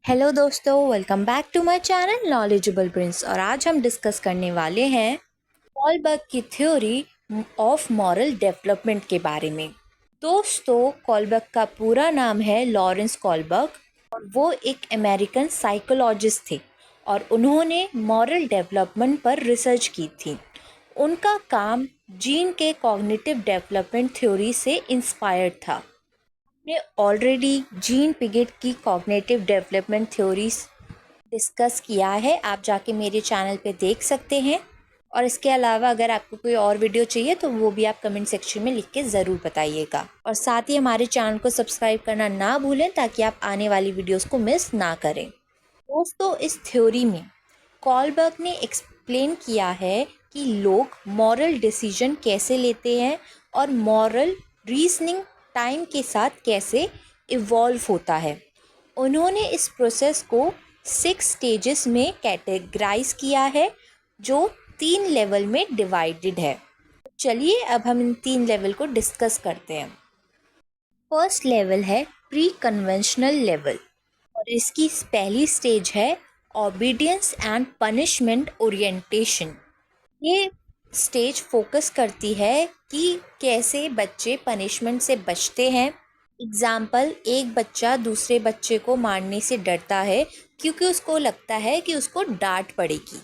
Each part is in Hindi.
हेलो दोस्तों, welcome back to my channel knowledgeable prince. और आज हम डिस्कस करने वाले हैं कॉलबर्ग की थ्योरी ऑफ मॉरल डेवलपमेंट के बारे में। दोस्तों, कॉलबर्ग का पूरा नाम है लॉरेंस कॉलबर्ग और वो एक अमेरिकन साइकोलॉजिस्ट थे और उन्होंने मॉरल डेवलपमेंट पर रिसर्च की थी। उनका काम जीन के कॉग्निटिव डेवलपमेंट थ्योरी से इंस्पायर्ड था। ने ऑलरेडी जीन पिगेट की कॉग्निटिव डेवलपमेंट थ्योरीज डिस्कस किया है, आप जाके मेरे चैनल पे देख सकते हैं। और इसके अलावा अगर आपको कोई और वीडियो चाहिए तो वो भी आप कमेंट सेक्शन में लिख के ज़रूर बताइएगा। और साथ ही हमारे चैनल को सब्सक्राइब करना ना भूलें ताकि आप आने वाली वीडियोस को मिस ना करें। दोस्तों, इस थ्योरी में कॉलबर्ग ने एक्सप्लेन किया है कि लोग मॉरल डिसीजन कैसे लेते हैं और मॉरल रीजनिंग टाइम के साथ कैसे इवॉल्व होता है। उन्होंने इस प्रोसेस को 6 स्टेजेस में कैटेगराइज किया है जो 3 लेवल में डिवाइडेड है। चलिए अब हम इन 3 लेवल को डिस्कस करते हैं। फर्स्ट लेवल है प्री कन्वेंशनल लेवल और इसकी पहली स्टेज है ओबीडियंस एंड पनिशमेंट ओरिएंटेशन। ये स्टेज फोकस करती है कि कैसे बच्चे पनिशमेंट से बचते हैं। एग्जाम्पल, एक बच्चा दूसरे बच्चे को मारने से डरता है क्योंकि उसको लगता है कि उसको डांट पड़ेगी।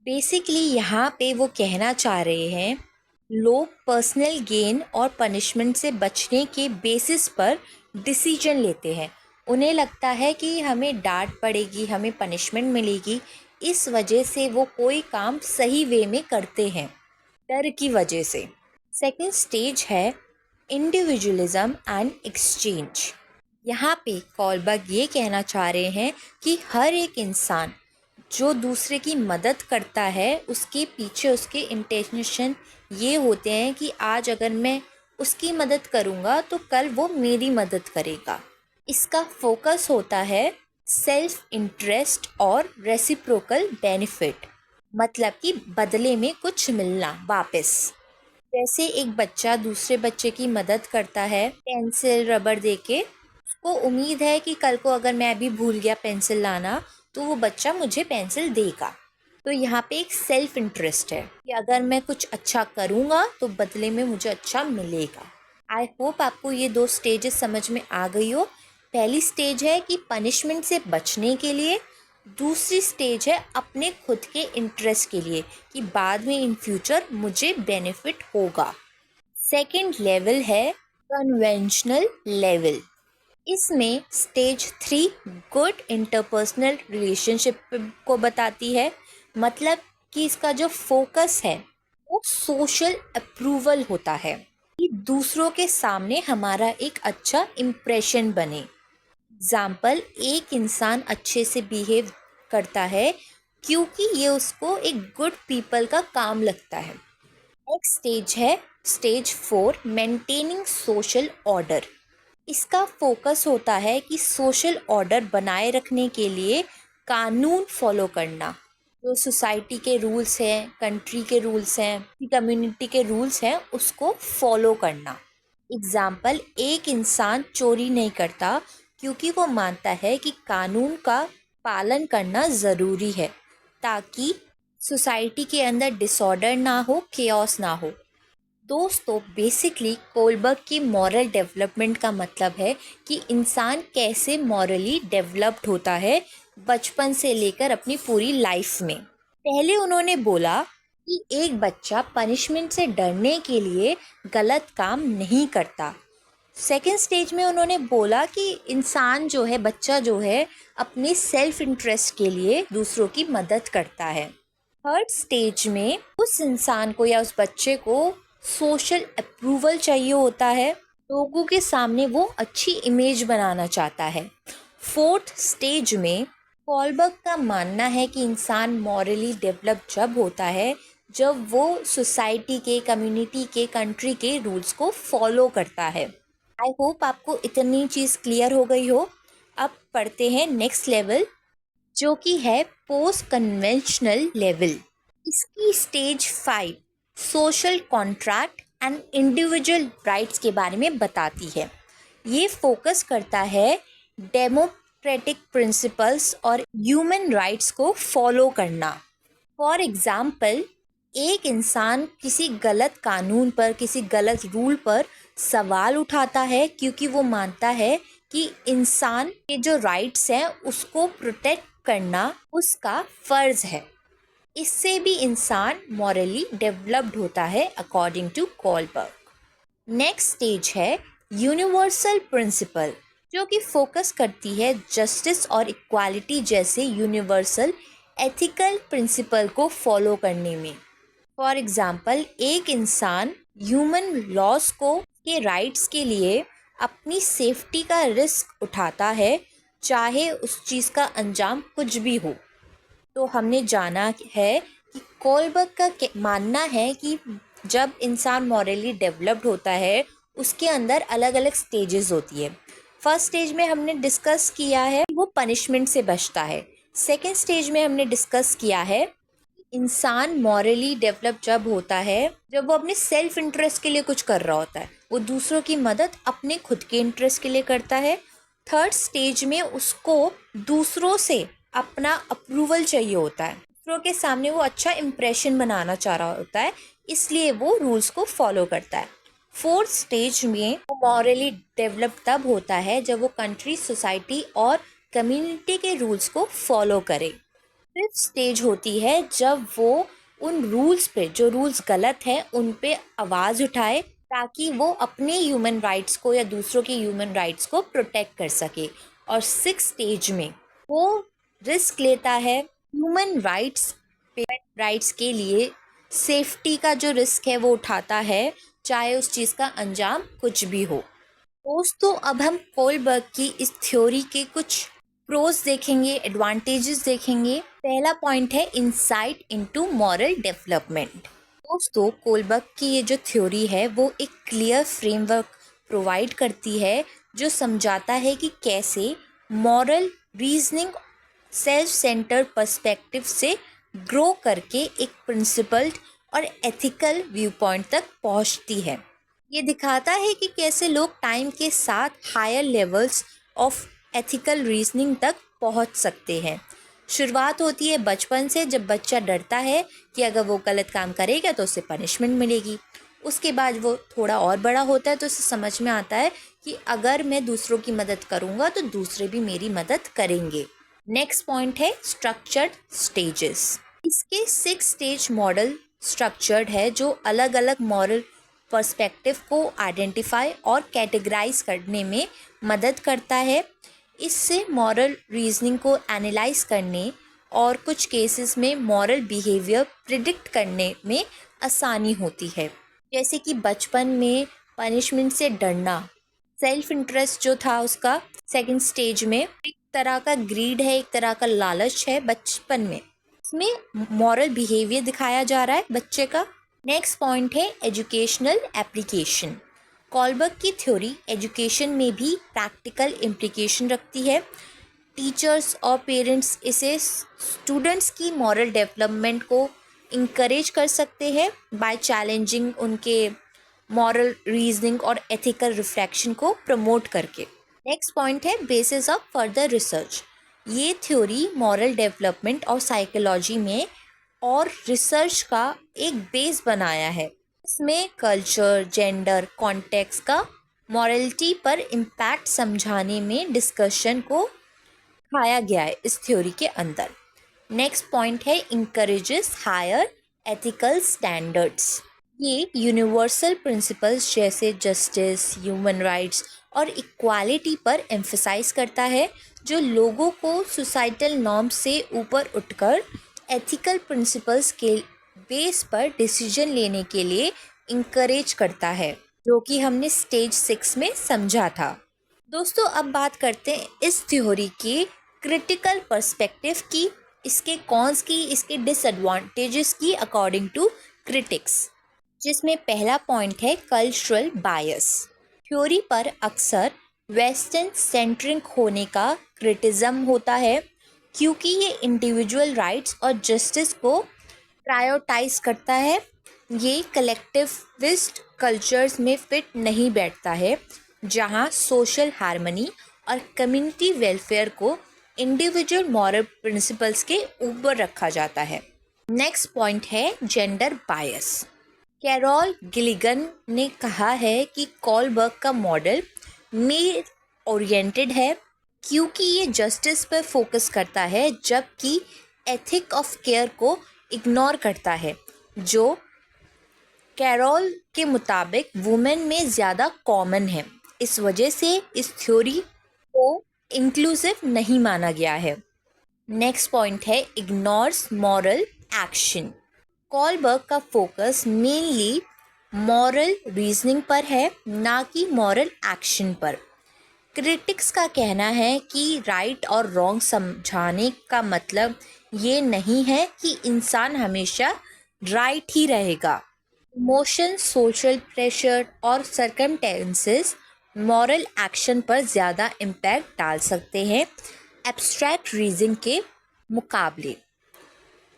बेसिकली यहाँ पे वो कहना चाह रहे हैं लोग पर्सनल गेन और पनिशमेंट से बचने के बेसिस पर डिसीजन लेते हैं। उन्हें लगता है कि हमें डांट पड़ेगी, हमें पनिशमेंट मिलेगी, इस वजह से वो कोई काम सही वे में करते हैं डर की वजह से। सेकंड स्टेज है इंडिविजुअलिज्म एंड एक्सचेंज। यहाँ पे कॉलबर्ग ये कहना चाह रहे हैं कि हर एक इंसान जो दूसरे की मदद करता है उसके पीछे उसके इंटेंशन ये होते हैं कि आज अगर मैं उसकी मदद करूँगा तो कल वो मेरी मदद करेगा। इसका फोकस होता है सेल्फ इंटरेस्ट और रेसिप्रोकल बेनिफिट, मतलब कि बदले में कुछ मिलना वापस। जैसे एक बच्चा दूसरे बच्चे की मदद करता है पेंसिल रबर देके, उसको उम्मीद है कि कल को अगर मैं भी भूल गया पेंसिल लाना तो वो बच्चा मुझे पेंसिल देगा। तो यहाँ पे एक सेल्फ इंटरेस्ट है कि अगर मैं कुछ अच्छा करूँगा तो बदले में मुझे अच्छा मिलेगा। आई होप आपको ये 2 स्टेजेस समझ में आ गई हो। पहली स्टेज है कि पनिशमेंट से बचने के लिए, दूसरी स्टेज है अपने खुद के इंटरेस्ट के लिए कि बाद में इन फ्यूचर मुझे बेनिफिट होगा। सेकंड लेवल है कन्वेंशनल लेवल। इसमें स्टेज 3 गुड इंटरपर्सनल रिलेशनशिप को बताती है, मतलब कि इसका जो फोकस है वो सोशल अप्रूवल होता है कि दूसरों के सामने हमारा एक अच्छा इम्प्रेशन बने। एग्जाम्पल, एक इंसान अच्छे से बिहेव करता है क्योंकि ये उसको एक गुड पीपल का काम लगता है। नेक्स्ट स्टेज है स्टेज 4 मेंटेनिंग सोशल ऑर्डर। इसका फोकस होता है कि सोशल ऑर्डर बनाए रखने के लिए कानून फॉलो करना, जो सोसाइटी के रूल्स हैं, कंट्री के रूल्स हैं, कम्युनिटी के रूल्स हैं, उसको फॉलो करना। एग्जाम्पल, एक इंसान चोरी नहीं करता क्योंकि वो मानता है कि कानून का पालन करना ज़रूरी है ताकि सोसाइटी के अंदर डिसऑर्डर ना हो, केओस ना हो। दोस्तों, बेसिकली कोलबर्ग की मॉरल डेवलपमेंट का मतलब है कि इंसान कैसे मॉरली डेवलप्ड होता है बचपन से लेकर अपनी पूरी लाइफ में। पहले उन्होंने बोला कि एक बच्चा पनिशमेंट से डरने के लिए गलत काम नहीं करता। सेकेंड स्टेज में उन्होंने बोला कि इंसान जो है, बच्चा जो है, अपने सेल्फ इंटरेस्ट के लिए दूसरों की मदद करता है। थर्ड स्टेज में उस इंसान को या उस बच्चे को सोशल अप्रूवल चाहिए होता है, लोगों के सामने वो अच्छी इमेज बनाना चाहता है। फोर्थ स्टेज में कॉलबर्ग का मानना है कि इंसान मॉरली डेवलप जब होता है जब वो सोसाइटी के, कम्युनिटी के, कंट्री के रूल्स को फॉलो करता है। आई होप आपको इतनी चीज़ क्लियर हो गई हो। अब पढ़ते हैं नेक्स्ट लेवल, जो कि है पोस्ट कन्वेंशनल लेवल। इसकी stage 5 social contract and individual rights के बारे में बताती है। ये फोकस करता है डेमोक्रेटिक प्रिंसिपल्स और ह्यूमन राइट्स को फॉलो करना। फॉर एग्जाम्पल, एक इंसान किसी गलत कानून पर, किसी गलत रूल पर सवाल उठाता है क्योंकि वो मानता है कि इंसान के जो राइट्स हैं उसको प्रोटेक्ट करना उसका फर्ज है। इससे भी इंसान मॉरली डेवलप्ड होता है according to Kohlberg. Next stage है यूनिवर्सल प्रिंसिपल, जो कि फोकस करती है जस्टिस और इक्वालिटी जैसे यूनिवर्सल एथिकल प्रिंसिपल को फॉलो करने में। फॉर एग्जाम्पल, एक इंसान ह्यूमन लॉज को के राइट्स के लिए अपनी सेफ्टी का रिस्क उठाता है, चाहे उस चीज़ का अंजाम कुछ भी हो। तो हमने जाना है कि कोलबर्ग का मानना है कि जब इंसान मॉरली डेवलप्ड होता है उसके अंदर अलग अलग स्टेजेस होती है। फर्स्ट स्टेज में हमने डिस्कस किया है वो पनिशमेंट से बचता है। सेकेंड स्टेज में हमने डिस्कस किया है इंसान मॉरली डेवलप जब होता है जब वो अपने सेल्फ इंटरेस्ट के लिए कुछ कर रहा होता है, वो दूसरों की मदद अपने खुद के इंटरेस्ट के लिए करता है। थर्ड स्टेज में उसको दूसरों से अपना अप्रूवल चाहिए होता है, दूसरों के सामने वो अच्छा इम्प्रेशन बनाना चाह रहा होता है, इसलिए वो रूल्स को फॉलो करता है। फोर्थ स्टेज में वो मॉरली डेवलप तब होता है जब वो कंट्री, सोसाइटी और कम्युनिटी के रूल्स को फॉलो करे। फिफ्थ स्टेज होती है जब वो उन रूल्स पे, जो रूल्स गलत हैं उन पे आवाज़ उठाए ताकि वो अपने ह्यूमन राइट्स को या दूसरों के ह्यूमन राइट्स को प्रोटेक्ट कर सके। और सिक्स स्टेज में वो रिस्क लेता है ह्यूमन राइट्स के लिए, सेफ्टी का जो रिस्क है वो उठाता है, चाहे उस चीज़ का अंजाम कुछ भी हो। दोस्तों, अब हम कोलबर्ग की इस थ्योरी के कुछ प्रोज देखेंगे, एडवांटेजेस देखेंगे। पहला पॉइंट है इंसाइट इनटू मॉरल डेवलपमेंट। दोस्तों, कोलबर्ग की ये जो थ्योरी है वो एक क्लियर फ्रेमवर्क प्रोवाइड करती है जो समझाता है कि कैसे moral reasoning self centred perspective से ग्रो करके एक प्रिंसिपल्ड और एथिकल व्यू पॉइंट तक पहुंचती है। ये दिखाता है कि कैसे लोग टाइम के साथ higher levels of ethical reasoning तक पहुंच सकते हैं। शुरुआत होती है बचपन से, जब बच्चा डरता है कि अगर वो गलत काम करेगा तो उसे पनिशमेंट मिलेगी। उसके बाद वो थोड़ा और बड़ा होता है तो उसे समझ में आता है कि अगर मैं दूसरों की मदद करूँगा तो दूसरे भी मेरी मदद करेंगे। नेक्स्ट पॉइंट है स्ट्रक्चर्ड स्टेजेस। इसके 6 स्टेज मॉडल स्ट्रक्चर्ड है जो अलग अलग मॉरल पर्सपेक्टिव को आइडेंटिफाई और कैटेगराइज करने में मदद करता है। इससे मॉरल रीजनिंग को एनालाइज करने और कुछ केसेस में मॉरल बिहेवियर प्रिडिक्ट करने में आसानी होती है। जैसे कि बचपन में पनिशमेंट से डरना, सेल्फ इंटरेस्ट जो था उसका सेकंड स्टेज में, एक तरह का ग्रीड है, एक तरह का लालच है बचपन में, इसमें मॉरल बिहेवियर दिखाया जा रहा है बच्चे का। नेक्स्ट पॉइंट है एजुकेशनल एप्लीकेशन। कोलबर्ग की थ्योरी एजुकेशन में भी प्रैक्टिकल इम्प्लीकेशन रखती है। टीचर्स और पेरेंट्स इसे स्टूडेंट्स की मॉरल डेवलपमेंट को इंकरेज कर सकते हैं बाय चैलेंजिंग उनके मॉरल रीजनिंग और एथिकल रिफ्लेक्शन को प्रमोट करके। नेक्स्ट पॉइंट है बेसिस ऑफ फर्दर रिसर्च। ये थ्योरी मॉरल डेवलपमेंट और साइकोलॉजी में और रिसर्च का एक बेस बनाया है। इसमें कल्चर, जेंडर, कॉन्टेक्स्ट का मॉरलिटी पर इम्पैक्ट समझाने में डिस्कशन को खाया गया है इस थ्योरी के अंदर। नेक्स्ट पॉइंट है इंकरेजेस हायर एथिकल स्टैंडर्ड्स। ये यूनिवर्सल प्रिंसिपल्स जैसे जस्टिस, ह्यूमन राइट्स और इक्वालिटी पर एम्फसाइज करता है, जो लोगों को सोसाइटल नॉर्म से ऊपर उठकर एथिकल प्रिंसिपल्स के बेस पर डिसीजन लेने के लिए इंकरेज करता है, जो कि हमने स्टेज 6 में समझा था। दोस्तों, अब बात करते हैं इस थ्योरी के क्रिटिकल पर्सपेक्टिव की, इसके कॉन्स की, इसके डिसएडवांटेजेस की अकॉर्डिंग टू क्रिटिक्स, जिसमें पहला पॉइंट है कल्चरल बायस। थ्योरी पर अक्सर वेस्टर्न सेंट्रिक होने का क्रिटिज्म होता है क्योंकि ये इंडिविजुअल राइट्स और जस्टिस को प्रायोरिटाइज करता है। ये कलेक्टिविस्ट कल्चर्स में फिट नहीं बैठता है, जहाँ सोशल हार्मनी और कम्युनिटी वेलफेयर को इंडिविजुअल मॉरल प्रिंसिपल्स के ऊपर रखा जाता है। नेक्स्ट पॉइंट है जेंडर बायस। कैरोल गिलिगन ने कहा है कि कोलबर्ग का मॉडल मेल ओरिएंटेड है क्योंकि ये जस्टिस पर फोकस करता है, जबकि एथिक ऑफ केयर को इग्नोर करता है, जो कैरोल के मुताबिक वुमेन में ज़्यादा कॉमन है। इस वजह से इस थ्योरी को इंक्लूसिव नहीं माना गया है। नेक्स्ट पॉइंट है इग्नोर्स मॉरल एक्शन। कोलबर्ग का फोकस मेनली मॉरल रीजनिंग पर है, ना कि मॉरल एक्शन पर। क्रिटिक्स का कहना है कि राइट और रॉन्ग समझाने का मतलब ये नहीं है कि इंसान हमेशा राइट ही रहेगा। इमोशन, सोशल प्रेशर और सर्कमस्टेंसेस मॉरल एक्शन पर ज़्यादा इम्पैक्ट डाल सकते हैं एब्स्ट्रैक्ट रीजनिंग के मुकाबले।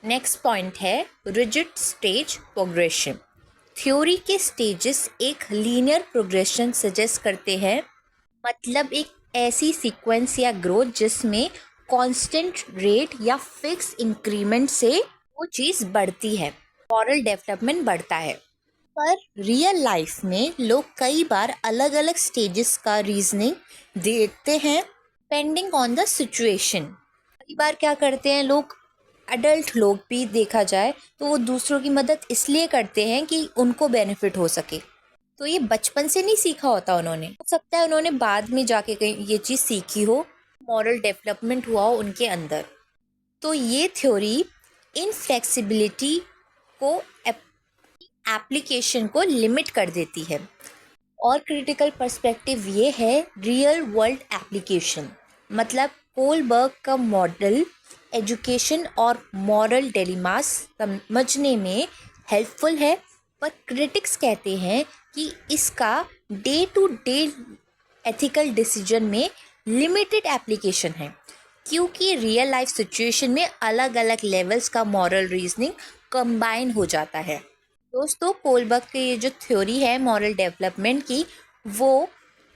नेक्स्ट पॉइंट है रिजिड स्टेज प्रोग्रेशन। थ्योरी के स्टेजेस एक लीनियर प्रोग्रेशन सजेस्ट करते हैं, मतलब एक ऐसी सीक्वेंस या ग्रोथ जिसमें कांस्टेंट रेट या फिक्स इंक्रीमेंट से वो चीज़ बढ़ती है, मॉरल डेवलपमेंट बढ़ता है। पर रियल लाइफ में लोग कई बार अलग अलग स्टेजेस का रीजनिंग देखते हैं डिपेंडिंग ऑन द सिचुएशन। कई बार क्या करते हैं लोग, अडल्ट लोग भी देखा जाए तो वो दूसरों की मदद इसलिए करते हैं कि उनको बेनिफिट हो सके, तो ये बचपन से नहीं सीखा होता उन्होंने, हो सकता है उन्होंने बाद में जाके कहीं ये चीज़ सीखी हो, मॉरल डेवलपमेंट हुआ हो उनके अंदर। तो ये थ्योरी इन फ्लेक्सिबिलिटी को एप्लीकेशन को लिमिट कर देती है। और क्रिटिकल पर्सपेक्टिव ये है रियल वर्ल्ड एप्लीकेशन, मतलब कोलबर्ग का मॉडल एजुकेशन और मॉरल डिलेमास समझने में हेल्पफुल है, पर क्रिटिक्स कहते हैं कि इसका day to day ethical decision में लिमिटेड एप्लीकेशन है, क्योंकि रियल लाइफ सिचुएशन में अलग अलग लेवल्स का मॉरल रीजनिंग कंबाइन हो जाता है। दोस्तों, कोलबर्ग की ये जो थ्योरी है मॉरल डेवलपमेंट की, वो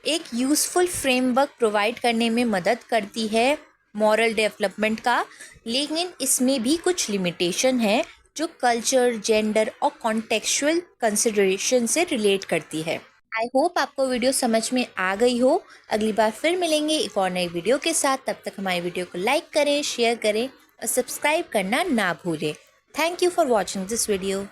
एक यूज़फुल फ्रेमवर्क प्रोवाइड करने में मदद करती है मॉरल डेवलपमेंट का, लेकिन इसमें भी कुछ लिमिटेशन है जो कल्चर, जेंडर और कॉन्टेक्चुअल कंसिडरेशन से रिलेट करती है। आई होप आपको वीडियो समझ में आ गई हो। अगली बार फिर मिलेंगे एक और नई वीडियो के साथ। तब तक हमारी वीडियो को लाइक करें, शेयर करें और सब्सक्राइब करना ना भूलें। Thank you for watching this video.